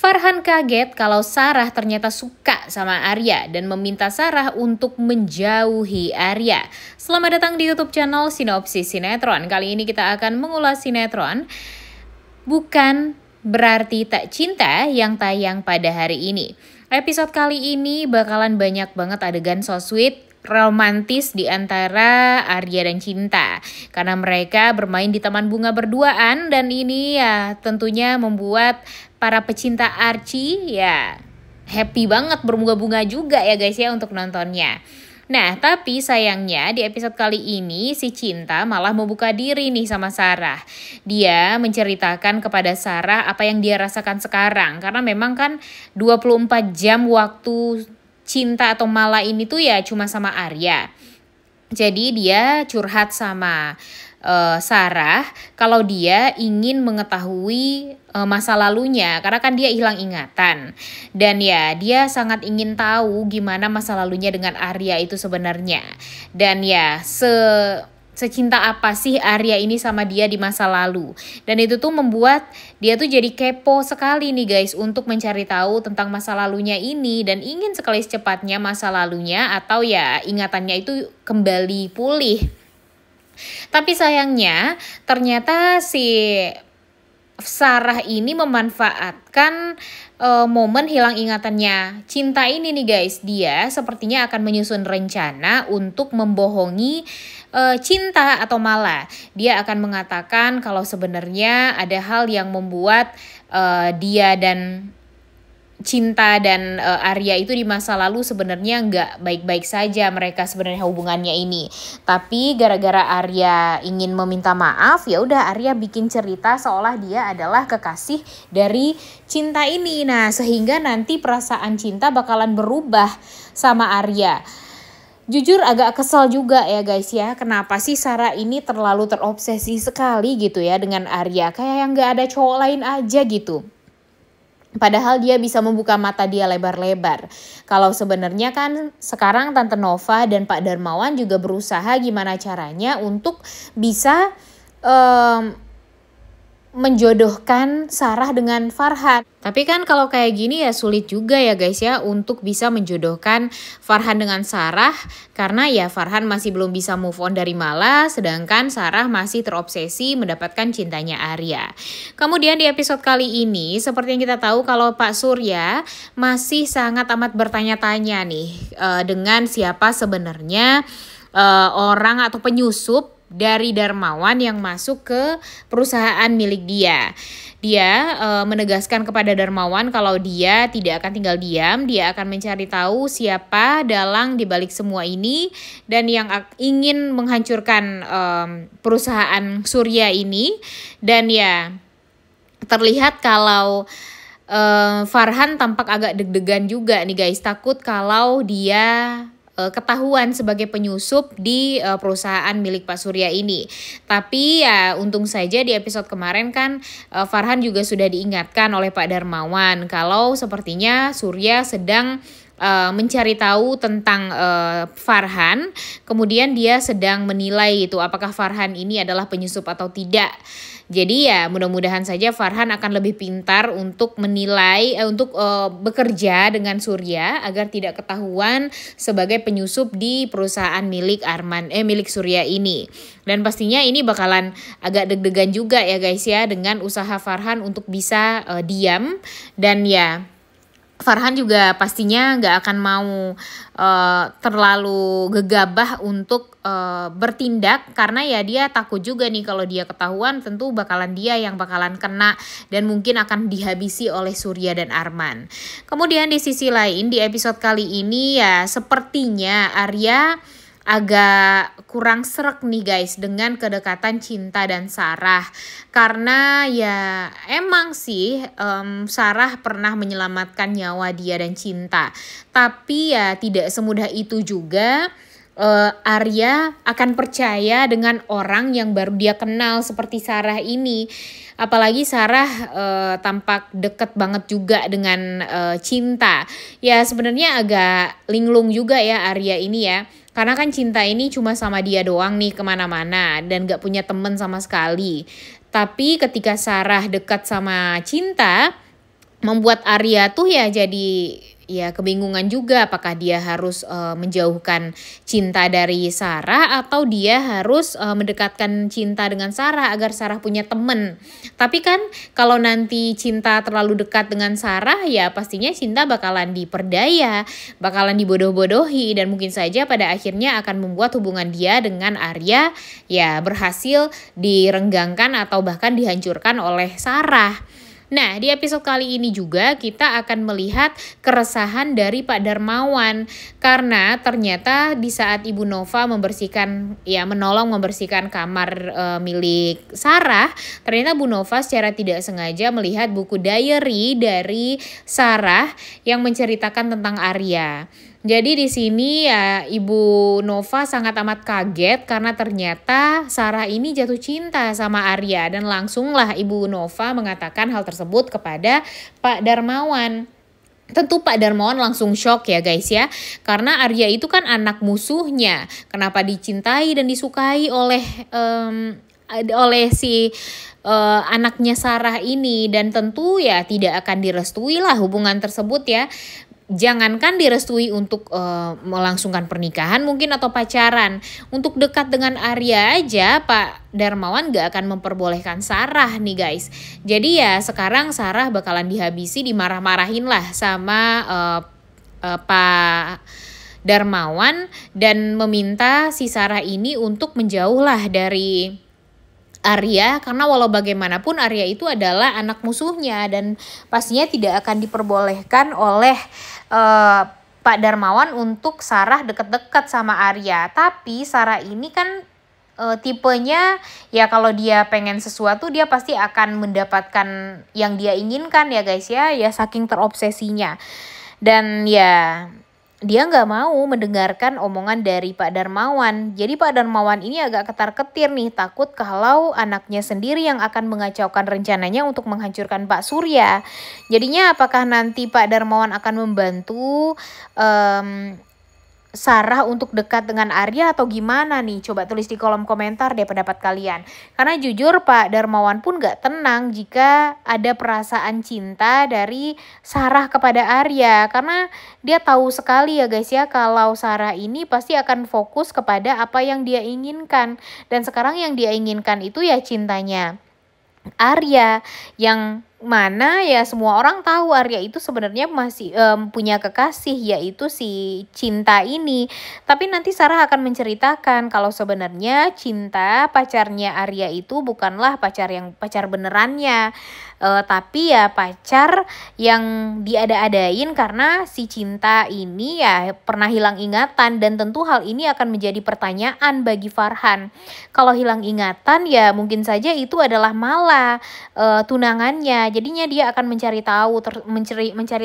Farhan kaget kalau Sarah ternyata suka sama Arya dan meminta Sarah untuk menjauhi Arya. Selamat datang di YouTube channel Sinopsis Sinetron. Kali ini kita akan mengulas sinetron Bukan Berarti Tak Cinta yang tayang pada hari ini. Episode kali ini bakalan banyak banget adegan so sweet romantis di antara Arya dan Cinta karena mereka bermain di taman bunga berduaan, dan ini ya tentunya membuat para pecinta Archie ya happy banget, berbunga-bunga juga ya guys ya untuk nontonnya. Nah, tapi sayangnya di episode kali ini si Cinta malah membuka diri nih sama Sarah. Dia menceritakan kepada Sarah apa yang dia rasakan sekarang, karena memang kan 24 jam waktu Cinta atau Mala ini tuh ya cuma sama Arya. Jadi dia curhat sama Sarah kalau dia ingin mengetahui masa lalunya, karena kan dia hilang ingatan. Dan ya dia sangat ingin tahu gimana masa lalunya dengan Arya itu sebenarnya. Dan ya secinta apa sih Arya ini sama dia di masa lalu. Dan itu tuh membuat dia tuh jadi kepo sekali nih guys untuk mencari tahu tentang masa lalunya ini, dan ingin sekali secepatnya masa lalunya atau ya ingatannya itu kembali pulih. Tapi sayangnya ternyata si Sarah ini memanfaatkan momen hilang ingatannya Cinta ini nih guys. Dia sepertinya akan menyusun rencana untuk membohongi Cinta atau Mala. Dia akan mengatakan kalau sebenarnya ada hal yang membuat dia dan Cinta dan Arya itu di masa lalu sebenarnya nggak baik-baik saja mereka sebenarnya hubungannya ini. Tapi gara-gara Arya ingin meminta maaf, ya udah Arya bikin cerita seolah dia adalah kekasih dari Cinta ini. Nah, sehingga nanti perasaan Cinta bakalan berubah sama Arya. Jujur agak kesal juga ya guys ya, kenapa sih Sarah ini terlalu terobsesi sekali gitu ya dengan Arya, kayak yang nggak ada cowok lain aja gitu. Padahal dia bisa membuka mata dia lebar-lebar. Kalau sebenarnya kan sekarang Tante Nova dan Pak Darmawan juga berusaha gimana caranya untuk bisa menjodohkan Sarah dengan Farhan. Tapi kan kalau kayak gini ya sulit juga ya guys ya untuk bisa menjodohkan Farhan dengan Sarah, karena ya Farhan masih belum bisa move on dari Mala, sedangkan Sarah masih terobsesi mendapatkan cintanya Arya. Kemudian di episode kali ini seperti yang kita tahu kalau Pak Surya masih sangat amat bertanya-tanya nih dengan siapa sebenarnya orang atau penyusup dari Darmawan yang masuk ke perusahaan milik dia. Dia menegaskan kepada Darmawan kalau dia tidak akan tinggal diam, dia akan mencari tahu siapa dalang di balik semua ini dan yang ingin menghancurkan perusahaan Surya ini. Dan ya terlihat kalau Farhan tampak agak deg-degan juga nih guys, takut kalau dia ketahuan sebagai penyusup di perusahaan milik Pak Surya ini. Tapi ya untung saja di episode kemarin kan Farhan juga sudah diingatkan oleh Pak Darmawan kalau sepertinya Surya sedang mencari tahu tentang Farhan. Kemudian dia sedang menilai itu apakah Farhan ini adalah penyusup atau tidak. Jadi ya mudah-mudahan saja Farhan akan lebih pintar untuk menilai, untuk bekerja dengan Surya agar tidak ketahuan sebagai penyusup di perusahaan milik milik Surya ini. Dan pastinya ini bakalan agak deg-degan juga ya guys ya dengan usaha Farhan untuk bisa diam. Dan ya Farhan juga pastinya nggak akan mau terlalu gegabah untuk bertindak, karena ya dia takut juga nih kalau dia ketahuan tentu bakalan dia yang bakalan kena dan mungkin akan dihabisi oleh Surya dan Arman. Kemudian di sisi lain di episode kali ini ya sepertinya Arya agak kurang srek nih guys dengan kedekatan Cinta dan Sarah, karena ya emang sih Sarah pernah menyelamatkan nyawa dia dan Cinta, tapi ya tidak semudah itu juga Arya akan percaya dengan orang yang baru dia kenal seperti Sarah ini. Apalagi Sarah tampak deket banget juga dengan Cinta. Ya sebenarnya agak linglung juga ya Arya ini ya. Karena kan Cinta ini cuma sama dia doang nih kemana-mana dan gak punya temen sama sekali. Tapi ketika Sarah dekat sama Cinta, membuat Arya tuh ya jadi ya kebingungan juga apakah dia harus menjauhkan cinta dari Sarah atau dia harus mendekatkan cinta dengan Sarah agar Sarah punya temen. Tapi kan kalau nanti cinta terlalu dekat dengan Sarah ya pastinya cinta bakalan diperdaya, bakalan dibodoh-bodohi dan mungkin saja pada akhirnya akan membuat hubungan dia dengan Arya ya berhasil direnggangkan atau bahkan dihancurkan oleh Sarah. Nah, di episode kali ini juga kita akan melihat keresahan dari Pak Darmawan karena ternyata di saat Ibu Nova menolong membersihkan kamar milik Sarah, ternyata Bu Nova secara tidak sengaja melihat buku diary dari Sarah yang menceritakan tentang Arya. Jadi di sini ya Ibu Nova sangat amat kaget karena ternyata Sarah ini jatuh cinta sama Arya dan langsunglah Ibu Nova mengatakan hal tersebut kepada Pak Darmawan. Tentu Pak Darmawan langsung shock ya guys ya, karena Arya itu kan anak musuhnya. Kenapa dicintai dan disukai oleh si anaknya Sarah ini, dan tentu ya tidak akan direstui lah hubungan tersebut ya. Jangankan direstui untuk melangsungkan pernikahan mungkin atau pacaran, untuk dekat dengan Arya aja Pak Darmawan gak akan memperbolehkan Sarah nih guys. Jadi ya sekarang Sarah bakalan dihabisi, dimarah-marahin lah sama Pak Darmawan dan meminta si Sarah ini untuk menjauh lah dari Arya, karena walau bagaimanapun Arya itu adalah anak musuhnya dan pastinya tidak akan diperbolehkan oleh Pak Darmawan untuk Sarah deket-deket sama Arya. Tapi Sarah ini kan tipenya ya kalau dia pengen sesuatu dia pasti akan mendapatkan yang dia inginkan ya guys ya saking terobsesinya. Dan ya dia nggak mau mendengarkan omongan dari Pak Darmawan. Jadi Pak Darmawan ini agak ketar-ketir nih, takut kalau anaknya sendiri yang akan mengacaukan rencananya untuk menghancurkan Pak Surya. Jadinya apakah nanti Pak Darmawan akan membantu Sarah untuk dekat dengan Arya atau gimana nih? Coba tulis di kolom komentar deh pendapat kalian. Karena jujur Pak Darmawan pun gak tenang jika ada perasaan cinta dari Sarah kepada Arya. Karena dia tahu sekali ya guys ya kalau Sarah ini pasti akan fokus kepada apa yang dia inginkan. Dan sekarang yang dia inginkan itu ya cintanya Arya, yang mana ya semua orang tahu Arya itu sebenarnya masih punya kekasih yaitu si Cinta ini. Tapi nanti Sarah akan menceritakan kalau sebenarnya Cinta pacarnya Arya itu bukanlah pacar benerannya, tapi ya pacar yang diada-adain karena si Cinta ini ya pernah hilang ingatan. Dan tentu hal ini akan menjadi pertanyaan bagi Farhan. Kalau hilang ingatan ya mungkin saja itu adalah malah tunangannya. Jadinya dia akan mencari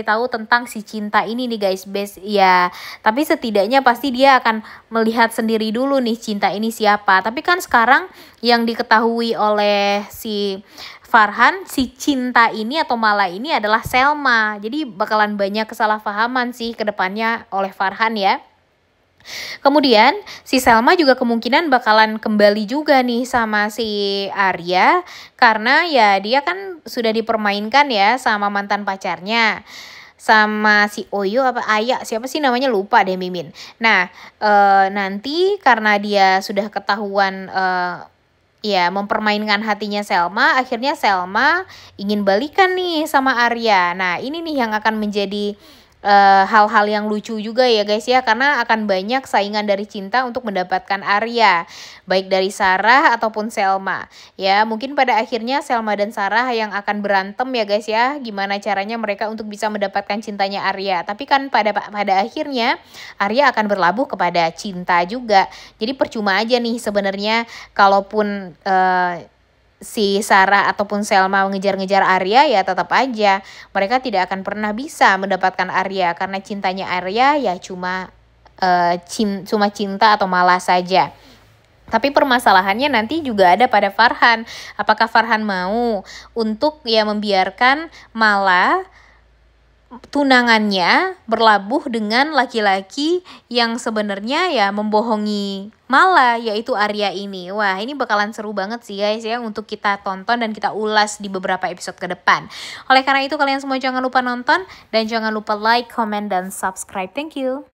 tahu tentang si Cinta ini nih guys, ya. Tapi setidaknya pasti dia akan melihat sendiri dulu nih Cinta ini siapa. Tapi kan sekarang yang diketahui oleh si Farhan, si Cinta ini atau Mala ini adalah Selma. Jadi bakalan banyak kesalahpahaman sih ke depannya oleh Farhan ya. Kemudian si Selma juga kemungkinan bakalan kembali juga nih sama si Arya, karena ya dia kan sudah dipermainkan ya sama mantan pacarnya, sama si Oyo apa Aya, siapa sih namanya, lupa deh Mimin. Nah nanti karena dia sudah ketahuan ya mempermainkan hatinya Selma, akhirnya Selma ingin balikan nih sama Arya. Nah ini nih yang akan menjadi hal-hal yang lucu juga ya guys ya, karena akan banyak saingan dari Cinta untuk mendapatkan Arya, baik dari Sarah ataupun Selma ya. Mungkin pada akhirnya Selma dan Sarah yang akan berantem ya guys ya, gimana caranya mereka untuk bisa mendapatkan cintanya Arya. Tapi kan pada akhirnya Arya akan berlabuh kepada Cinta juga. Jadi percuma aja nih sebenarnya kalaupun si Sarah ataupun Selma mengejar-ngejar Arya, ya tetap aja mereka tidak akan pernah bisa mendapatkan Arya, karena cintanya Arya ya cuma cinta atau malah saja. Tapi permasalahannya nanti juga ada pada Farhan. Apakah Farhan mau untuk ya membiarkan Mala tunangannya berlabuh dengan laki-laki yang sebenarnya ya membohongi Mala, yaitu Arya ini. Wah, ini bakalan seru banget sih guys ya untuk kita tonton dan kita ulas di beberapa episode ke depan. Oleh karena itu kalian semua jangan lupa nonton dan jangan lupa like, comment, dan subscribe. Thank you.